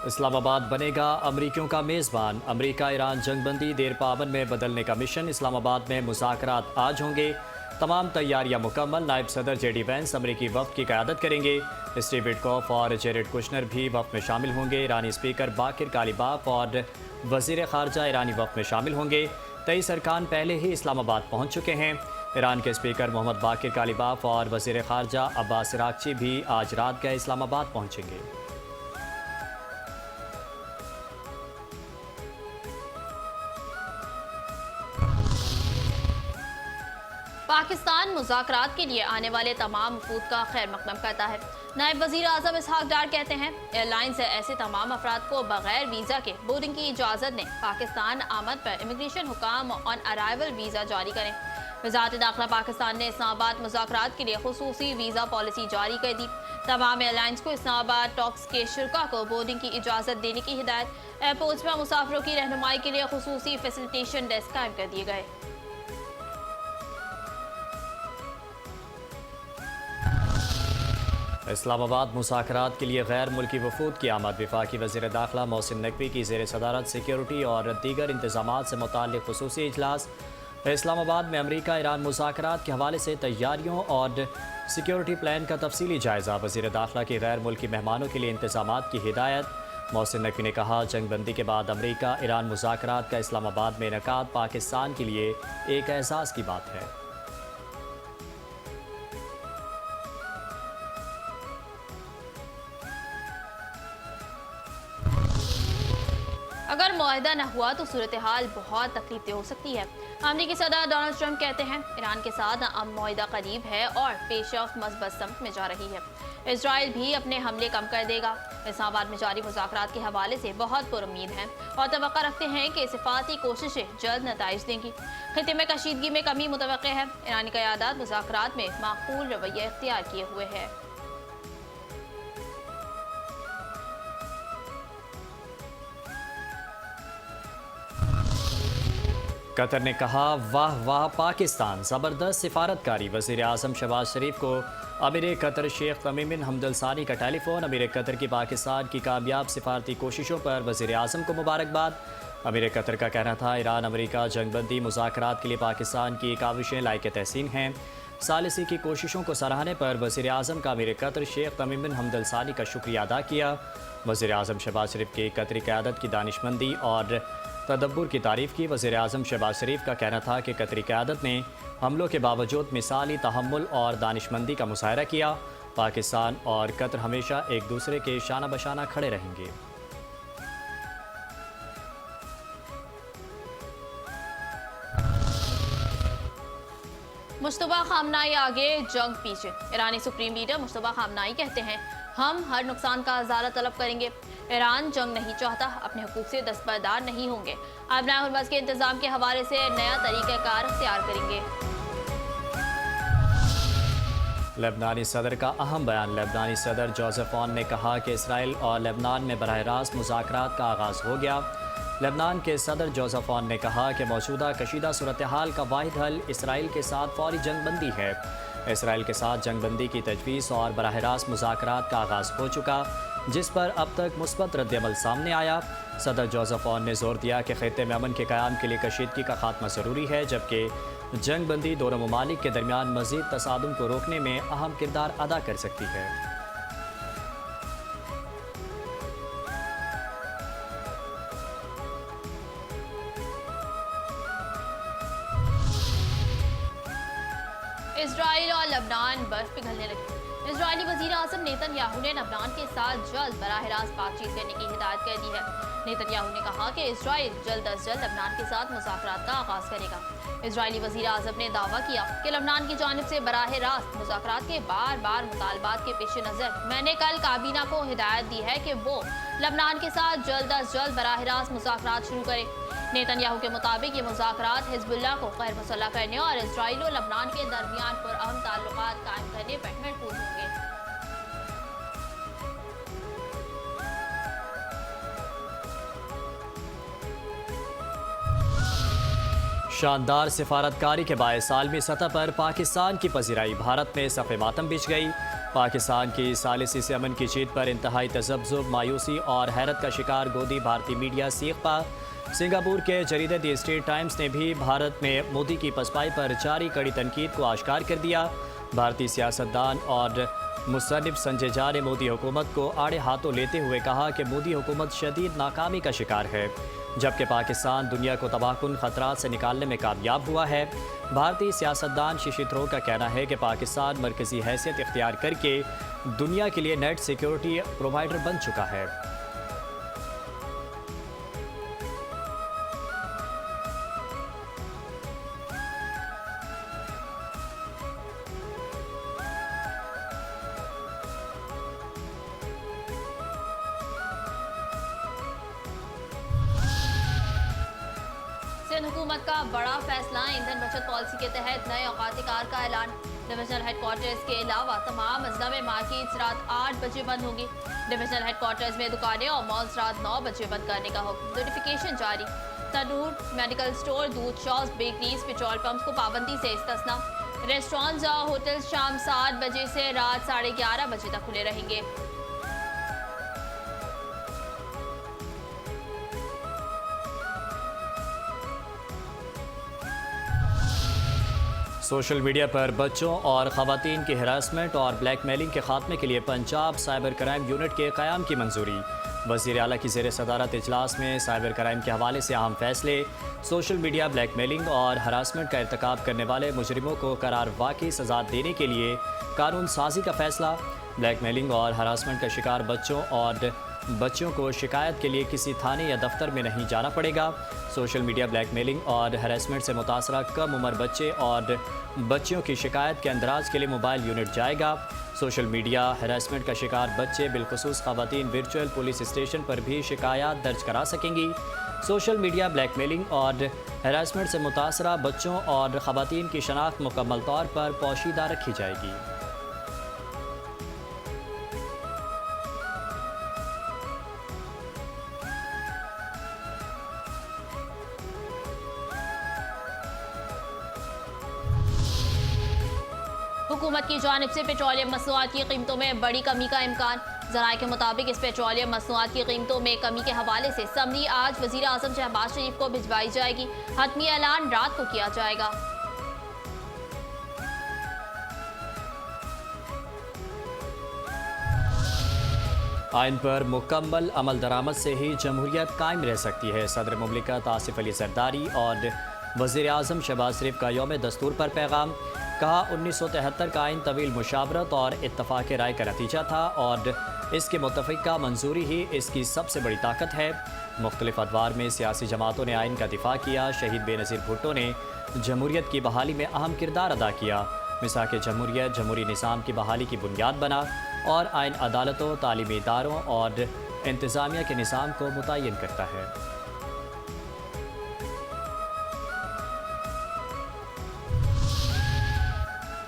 इस्लामाबाद बनेगा अमरीकियों का मेज़बान। अमरीका ईरान जंगबंदी देर पाबंद में बदलने का मिशन। इस्लामाबाद में मुज़ाकरात आज होंगे। तमाम तैयारियां मुकम्मल। नायब सदर जेडी वेंस अमरीकी वफ़द की क़यादत करेंगे। स्टीव विटकॉफ और जेरेड कुशनर भी वफ़द में शामिल होंगे। ईरानी स्पीकर बाकिर कालिबाफ और वज़ीर ख़ारजा ईरानी वफ़द में शामिल होंगे। 23 अरकान पहले ही इस्लामाबाद पहुँच चुके हैं। ईरान के स्पीकर मोहम्मद बाकिर कालिबाफ और वज़ीर ख़ारजा अब्बास इराक़ची भी आज रात गए इस्लामाबाद पहुँचेंगे। पाकिस्तान मुज़ाकरात के लिए आने वाले तमाम वफूद का खैर मकदम करता है। नायब वज़ीर आज़म इसहाक डार कहते हैं, एयरलाइन से ऐसे तमाम अफराद को बगैर वीज़ा के बोर्डिंग की इजाज़त दें। पाकिस्तान आमद पर इमिग्रेशन हुकाम ऑन अराइवल वीज़ा जारी करें। वज़ारत दाखिला पाकिस्तान ने इस्लामाबाद मुज़ाकरात के लिए खुसूसी वीज़ा पॉलिसी जारी कर दी। तमाम एयरलाइंस को इस्लामाबाद टॉक्स के शुरा को बोर्डिंग की इजाज़त देने की हिदायत। एयरपोर्ट पर मुसाफिरों की रहनुमाई के लिए खुसूसी फैसिलिटेशन डेस्क कायम कर दिए गए। इस्लामाबाद मुज़ाकरात के लिए गैर मुल्की वफूद की आमद। वफाकी वज़ीर दाखिला मोहसिन नकवी की ज़ेर सदारत सिक्योरिटी और दीगर इंतज़ामात से मुताल्लिक़ खुसूसी इजलास। इस्लामाबाद में अमरीका ईरान मुज़ाकरात के हवाले से तैयारियों और सिक्योरिटी प्लान का तफसीली जायज़ा। वज़ीर दाखिला की गैर मुल्की मेहमानों के लिए इंतज़ामात की हिदायत। मोहसिन नकवी ने कहा, जंगबंदी के बाद अमरीका ईरान मुज़ाकरात का इस्लामाबाद में इनेकाद पाकिस्तान के लिए एक एहसास की बात है। अगर मुआहदा न हुआ तो सूरत हाल बहुत तकलीफ हो सकती है। अमरीकी सदर डोनाल्ड ट्रंप कहते हैं, ईरान के साथ मुआहदा करीब है और पेशरफ्त मज़बूत समत में जा रही है। इजराइल भी अपने हमले कम कर देगा। इस्लामाबाद में जारी मुज़ाकरात के हवाले से बहुत पुरुम्मीद हैं और तवक्को रखते हैं कि सिफाती कोशिशें जल्द नताइज देंगी। खित्ते में कशीदगी में कमी मुतवक्के है। ईरानी क़यादत मुज़ाकरात में माकूल रवैया इख्तियार किए हुए है। कतर ने कहा, वाह वाह पाकिस्तान, ज़बरदस्त सिफारतकारी। वज़ीर आज़म शहबाज शरीफ को अमीर कतर शेख तमीम बिन हमद अल सानी का टेलीफोन। अमीर कतर की पाकिस्तान की कामयाब सिफारती कोशिशों पर वज़ीर आज़म को मुबारकबाद। अमीर कतर का कहना था, ईरान अमरीका जंगबंदी मुज़ाकरात के लिए पाकिस्तान की काविशें लायक तहसीन हैं। सालिसी की कोशिशों को सराहने पर वज़ीर आज़म का अमीर कतर शेख तमीम बिन हमद अल सानी का शुक्रिया अदा किया। वज़ीर आज़म शहबाज शरीफ की कतरी क़यादत की दानिशमंदी और तदब्बुर की तारीफ़ की। वज़ीर आज़म शहबाज शरीफ का कहना था कि कतरी क़यादत ने हमलों के बावजूद मिसाली तहम्मुल और दानिशमंदी का मुज़ाहरा किया। पाकिस्तान और कतर हमेशा एक दूसरे के शाना बशाना खड़े रहेंगे। मुश्तबा खामनाई आगे जंग पीछे। ईरानी सुप्रीम लीडर मुश्तबा खामनाई कहते हैं, हम हर नुकसान का हज़ारा तलब करेंगे। ईरान जंग नहीं चाहता, अपने हुकूक से दस्तबरदार नहीं होंगे। अब हुर्मज़ के इंतज़ाम के हवाले से नया तरीक़ाकार अख्तियार करेंगे। लेबनानी सदर का अहम बयान। लेबनानी सदर जोसेफ ऑन ने कहा कि इसराइल और लेबनान में बराह रास्त मुज़ाकरात का आगाज़ हो गया। लेबनान के सदर जोसेफ ऑन ने कहा कि मौजूदा कशीदा सूरत हाल का वाहिद हल इसराइल के साथ फौरी जंगबंदी है। इसराइल के साथ जंगबंदी की तजवीज़ और बराह रास्त मुज़ाकरात का आगाज़ हो चुका, जिस पर अब तक मुस्बत रद्दअमल सामने आया। सदर जोसेफ ऑन ने जोर दिया कि खित्ते में अमन के क़याम के लिए कशीदगी का खात्मा ज़रूरी है, जबकि जंगबंदी दोनों ममालिक के दरमियान मज़ीद तसादुम को रोकने में अहम किरदार अदा कर सकती है। इजराइल और लबनान बर्फ पिघलने लगी। इजरायली वज़ीर आज़म नेतन्याहू ने लबनान के साथ जल्द बराह रास्त बातचीत करने की हिदायत कर दी है। नेतन्याहू ने कहा कि इजराइल जल्द अज जल्द लबनान के साथ मुज़ाकरात का आगाज़ करेगा। इजरायली वज़ीर आज़म ने दावा किया कि लबनान की जानिब से बराह रास्त मुज़ाकरात के बार बार मुतालबात के पेश नज़र मैंने कल काबीना को हिदायत दी है कि वो लबनान के साथ जल्द अज जल्द बराह रास्त मुज़ाकरात शुरू करे। नेतन्याहू के मुताबिक ये मुज़ाकरात हिज़्बुल्लाह को गैर मुसल्लह करने और इजराइल और लबनान के दरमियान पुरअमन ताल्लुकात कायम करने पर महफूज होंगे। शानदार सिफारतकारी के बायस आलमी सतह पर पाकिस्तान की पजीराई, भारत में सफ़े मातम बिछ गई। पाकिस्तान की सालिसी से अमन की जीत पर इंतहाई तज़ब्ज़ुब, मायूसी और हैरत का शिकार गोदी भारतीय मीडिया सीख पा। सिंगापुर के जरीदे दी स्टेट टाइम्स ने भी भारत में मोदी की पसपाई पर जारी कड़ी तनकीद को आश्कार कर दिया। भारतीय सियासतदान और मुसन्निफ संजय झा ने मोदी हुकूमत को आड़े हाथों लेते हुए कहा कि मोदी हुकूमत शदीद नाकामी का शिकार है, जबकि पाकिस्तान दुनिया को तबाहकुन खतरात से निकालने में कामयाब हुआ है। भारतीय सियासतदान शशि थरूर का कहना है कि पाकिस्तान मरकज़ी हैसियत इख्तियार करके दुनिया के लिए नेट सिक्योरिटी प्रोवाइडर बन चुका है। सिंध हुकूमत का बड़ा फैसला, ईंधन बचत पॉलिसी के तहत नए औकात कार का ऐलान। डिविजनल हेडक्वार्टर्स के अलावा तमाम अजला में मार्केट्स रात 8 बजे बंद होंगी। डिविजनल हेडक्वार्टर्स में दुकानें और मॉल्स रात 9 बजे बंद करने का हुक्म। नोटिफिकेशन जारी। तनूर, मेडिकल स्टोर, दूध शॉप्स, बेकरीज, पेट्रोल पंप्स को पाबंदी से इस्तिस्ना। रेस्टोरेंट्स और होटल्स शाम 7 बजे से रात 11:30 बजे तक खुले रहेंगे। सोशल मीडिया पर बच्चों और ख़वातीन की हरासमेंट और ब्लैकमेलिंग के खात्मे के लिए पंजाब साइबर क्राइम यूनिट के क़याम की मंजूरी। वज़ीर आला की ज़ेर सदारत इजलास में साइबर क्राइम के हवाले से अहम फैसले। सोशल मीडिया ब्लैकमेलिंग और हरासमेंट का इर्तिकाब करने वाले मुजरिमों को करार वाक़ई सज़ा देने के लिए कानून साजी का फैसला। ब्लैकमेलिंग और हरासमेंट का शिकार बच्चों को शिकायत के लिए किसी थाने या दफ्तर में नहीं जाना पड़ेगा। सोशल मीडिया ब्लैकमेलिंग और हरासमेंट से मुतासरा कम उम्र बच्चे और बच्चियों की शिकायत के अंदराज के लिए मोबाइल यूनिट जाएगा। सोशल मीडिया हरासमेंट का शिकार बच्चे बिलखुसूस ख़वातीन वर्चुअल पुलिस स्टेशन पर भी शिकायत दर्ज करा सकेंगी। सोशल मीडिया ब्लैकमेलिंग और हरासमेंट से मुतासरा बच्चों और ख़वातीन की शनाख्त मुकम्मल तौर पर पोशीदा रखी जाएगी। हुकूमत की जानिब से पेट्रोलियम मसनूआत की कीमतों में बड़ी कमी का इम्कान। ज़राए के मुताबिक इस पेट्रोलियम मसनूआत की कीमतों में कमी के हवाले से समरी आज वज़ीर आज़म शहबाज शरीफ को भिजवाई जाएगी। हतमी ऐलान रात को किया जाएगा। आइन पर मुकम्मल अमल दरामद से ही जमहूरियत कायम रह सकती है। सदर मुमलिकत आसिफ अली जरदारी और वज़ीर आज़म शहबाज शरीफ का यौम दस्तूर पर पैगाम। कहा 1973 का आइन तवील मुशावरत और इत्तफ़ाक़ राय का नतीजा था और इसके मुतफ़िक़ा मंजूरी ही इसकी सबसे बड़ी ताकत है। मुख्तलिफ़ अदवार में सियासी जमातों ने आइन का दिफा किया। शहीद बेनज़ीर भुट्टो ने जमहूरियत की बहाली में अहम किरदार अदा किया। मिसाक़ जमहूरियत जमहूरी निज़ाम की बहाली की बुनियाद बना और आइन अदालतों, तालीमी इदारों और इंतज़ामिया के निज़ाम को मुतय्यन करता है।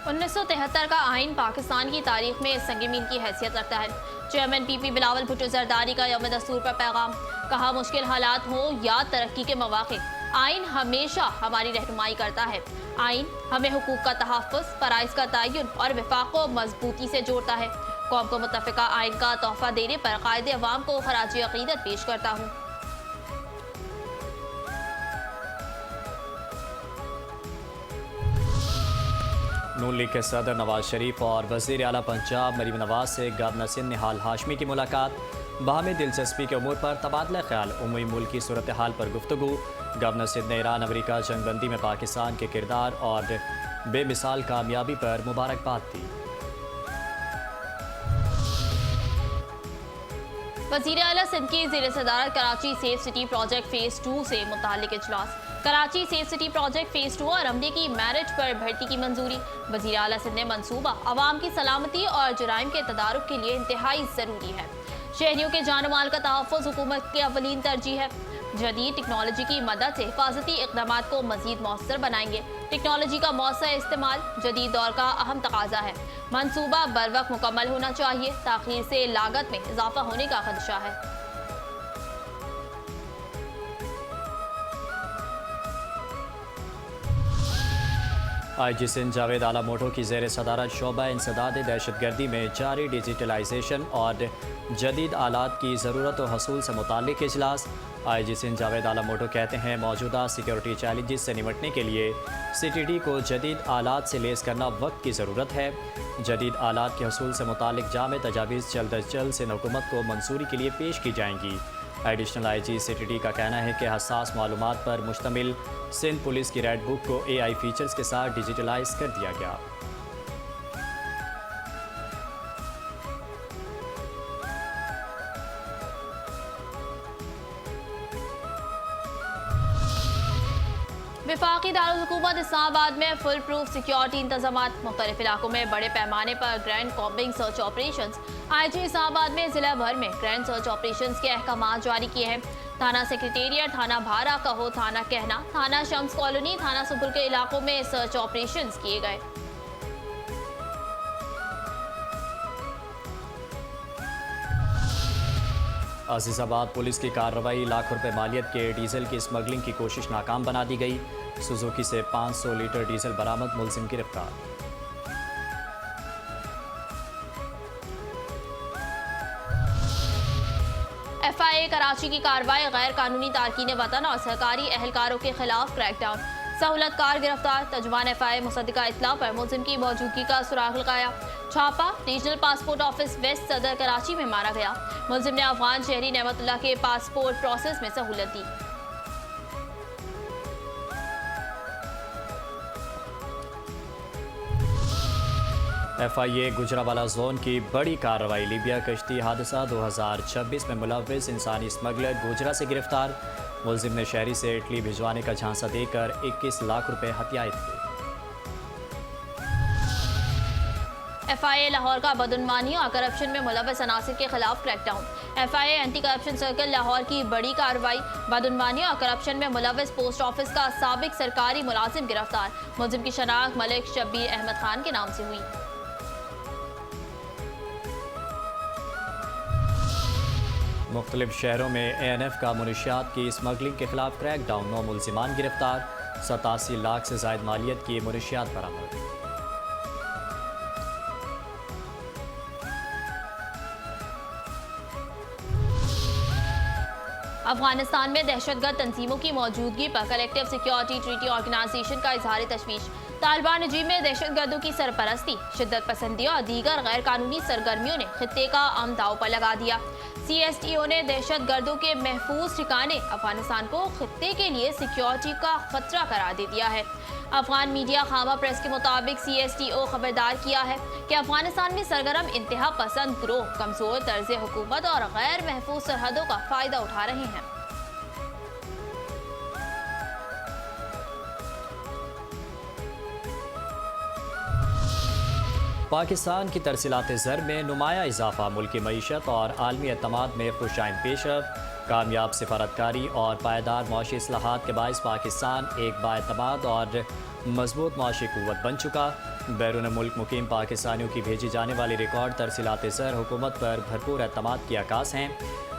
1973 का आइन पाकिस्तान की तारीख में संगीन की हैसियत रखता है। चेयरमैन पीपी बिलावल भुट्टो जरदारी का यौम दस्तूर पर पैगाम। कहा मुश्किल हालात हो या तरक्की के मौक़े, आइन हमेशा हमारी रहनुमाई करता है। आइन हमें हुकूक का तहफ़्फ़ुज़, फ़राइज़ का तयन और विफ़ाक़ को मजबूती से जोड़ता है। कौम को मुत्तफ़िक़ा आइन का तोहफ़ा देने पर क़ायदे अवाम को ख़राज अक़ीदत पेश करता हूँ। नून लीग के सदर नवाज शरीफ और वज़ीर आला पंजाब मरीम नवाज से गवर्नर सिंध निहाल हाशमी की मुलाकात। बाहमी दिलचस्पी के उमूर पर तबादला ख्याल, उम्मी मुल्क की सूरत हाल पर गुफ्तगू। गवर्नर सिंध ने ईरान अमरीका जंगबंदी में पाकिस्तान के किरदार और बेमिसाल कामयाबी पर मुबारकबाद दी। वज़ीर आला सिंध की ज़ेर सदारत Karachi safe city project phase 2 से मुताल्लिक़ इजलास। Karachi safe city project phase 2 और अमले की मैरिज पर भर्ती की मंजूरी। वज़ीर आला सिंध ने मनसूबा अवाम की सलामती और जराइम के तदारुक के लिए इंतहाई ज़रूरी है। शहरियों के जान माल का तहफ़्फ़ुज़ हुकूमत की अवलीन तरजीह है। जदीद टेक्नोलॉजी की मदद से हिफाजती इक़दामात को मज़ीद मौसर बनाएंगे। टेक्नोलॉजी का मौसर इस्तेमाल जदीद दौर का अहम तकाजा है। मनसूबा बरवक्त मुकम्मल होना चाहिए, ताख़ीर से लागत में इजाफा होने का खदशा है। IG सिंध जावेद आला मोटो की ज़ेर सदारत शोबा इंसदाद दहशतगर्दी में जारी डिजिटलाइजेशन और जदीद आलात की ज़रूरत व हसूल से मुतालिक इजलास। IG सिंध जावेद आला मोटो कहते हैं मौजूदा सिक्योरिटी चैलेंजेस से निपटने के लिए CTD को जदीद आलात से लेस करना वक्त की ज़रूरत है। जदीद आलात के हसूल से मुतालिक जामे तजावीज़ जल्द अज जल्द सिंध हुकूमत को मंजूरी के लिए पेश की जाएंगी। एडिशनल IG CTD का कहना है कि हसास मालूमात पर मुश्तमिल सिंध पुलिस की रेड बुक को AI फीचर्स के साथ डिजिटलाइज कर दिया गया। वफाकी दारुल हुकूमत इस्लामाबाद में फुल प्रूफ सिक्योरिटी इंतजामात। मुख्तलिफ इलाकों में बड़े पैमाने पर grand combing search operations. IG Islamabad में जिला भर में ग्रैंड सर्च ऑपरेशंस के अहकाम जारी किए हैं। थाना सेक्रेटेरिएट, थाना भारा कहो, थाना कहना, थाना शम्स कॉलोनी, थाना सुपुर के इलाकों में सर्च ऑपरेशंस किए गए। अजीज़ाबाद पुलिस की कार्रवाई, लाखों रुपए मालियत के डीजल की स्मगलिंग की कोशिश नाकाम बना दी गई। सुजुकी से 500 लीटर डीजल बरामद, मुलजिम गिरफ्तार। FIA कराची की कार्रवाई, गैर कानूनी तारकीन वतन और सरकारी एहलकारों के खिलाफ क्रैकडाउन। सहूलतकार गिरफ्तार, तर्जुमान FIA मुसद्दिका इत्तला पर मुलजिम की मौजूदगी का सुराग लगाया। छापा, रीजनल पासपोर्ट ऑफिस वेस्ट सदर कराची में मारा गया। मुलजिम ने अफगान शहरी नेमतुल्लाह के पासपोर्ट प्रोसेस में सहूलत दी। FIA गुजरावाला जोन की बड़ी कार्रवाई, लीबिया कश्ती हादसा 2026 में मुलव्विस इंसानी स्मगलर गुजरा से गिरफ्तार। मुलजिम ने शहरी से इटली भिजवाने का झांसा देकर 21 लाख रुपए हथियाए थे। FIA लाहौर का बदउनवानी और करप्शन में मुलव्वस अनासिर के खिलाफ crackdown. FIA anti corruption circle Lahore की बड़ी कार्रवाई, बदउनवानी और करप्शन में मुलव्वस पोस्ट ऑफिस का साबिक सरकारी मुलाजिम गिरफ्तार। मुलजिम की शनाख्त मलिक शब्बीर अहमद खान के नाम से हुई। मुख्तलिफ शहरों में ANF का मुनशियात की स्मगलिंग के खिलाफ क्रैकडाउन, 9 मुलजिमान गिरफ्तार, 87 लाख से जायद मालियत की मुनशियात बरामद। अफगानिस्तान में दहशतगर्द तंजीमों की मौजूदगी पर कलेक्टिव सिक्योरिटी ट्रीटी ऑर्गेनाइजेशन का इजहार तशवीश। तालिबान रजीम में दहशतगर्दों की सरपरस्ती, शिद्दत पसंदी और दीगर गैर कानूनी सरगर्मियों ने खित्ते का अमन दांव पर लगा दिया। CSTO ने दहशतगर्दों के महफूज ठिकाने अफगानिस्तान को खित्ते के लिए सिक्योरिटी का खतरा करार दे दिया है। अफगान मीडिया खामा प्रेस के मुताबिक CSTO खबरदार किया है कि अफगानिस्तान में सरगर्म इंतहा पसंद ग्रोह कमजोर तर्ज हुकूमत और गैर महफूज सरहदों का फायदा उठा रहे हैं। पाकिस्तान की तरसीलात ज़र में नुमाया इजाफा, मुल्की मईशत और आलमी एतमाद में खुशाइन पेशरफ। कामयाब सिफारतकारी और पायदार मुआशी इस्लाहात के बायस पाकिस्तान एक बाएतमाद और मजबूत मुआशी कुव्वत बन चुका। बैरून मुल्क मुकीम पाकिस्तानियों की भेजी जाने वाली रिकॉर्ड तरसीलात ज़र हुकूमत पर भरपूर एतमाद की अक्कास हैं।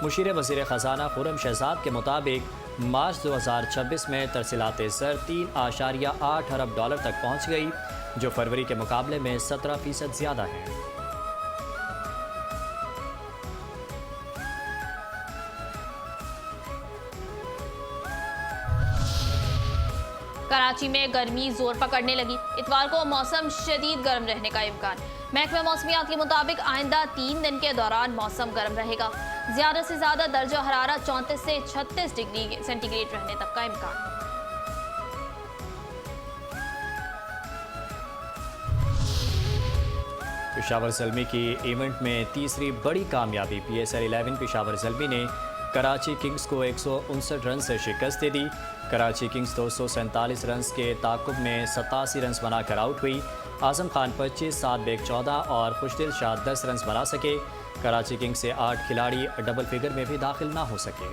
मुशीर वज़ीर ख़जाना खुर्रम शहजाद के मुताबिक मार्च 2026 में तरसीलात ज़र 3.8 अरब डॉलर तक पहुँच गई, जो फरवरी के मुकाबले में 17% ज़्यादा है। कराची में गर्मी जोर पकड़ने लगी, इतवार को मौसम शदीद गर्म रहने का इम्कान। महकमा मौसमियात के मुताबिक आइंदा 3 दिन के दौरान मौसम गर्म रहेगा। ज्यादा से ज्यादा दर्जा हरारत 34 से 36 डिग्री सेंटीग्रेड रहने तक का इम्कान। पेशावर ज़ल्मी की इवेंट में तीसरी बड़ी कामयाबी, PSL 11 पेशावर ज़ल्मी ने कराची किंग्स को 159 रन से शिकस्त दे दी। कराची किंग्स 247 रन के ताकुब में 87 रन बनाकर आउट हुई। आजम खान 25, साद बेग 14 और खुशदिल शाह 10 रन बना सके। कराची किंग्स से 8 खिलाड़ी डबल फिगर में भी दाखिल ना हो सके।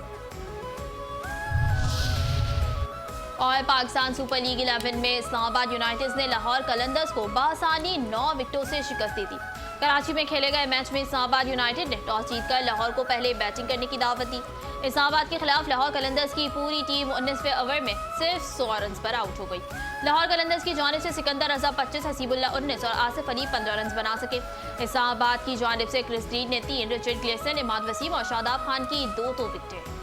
और पाकिस्तान सुपर लीग 11 में इस्लामाबाद यूनाइटेड ने लाहौर कलंदर्स को बासानी 9 विकेटों से शिकस्त दी थी। कराची में खेले गए मैच में इस्लामाबाद यूनाइटेड ने टॉस जीतकर लाहौर को पहले बैटिंग करने की दावत दी। इस्लामाबाद के खिलाफ लाहौर कलंदर्स की पूरी टीम 19वें ओवर में सिर्फ 100 रन पर आउट हो गई। लाहौर कलंदर्स की जानिब से सिकंदर रजा 25, हसीबुल्लाह 19 और आसिफ अली 15 रन बना सके। इस्लामाबाद की जानिब से क्रिस ग्रीन ने 3, रिचर्ड ग्लेसन, इमाद वसीम और शादाब खान की 2 विकेटें।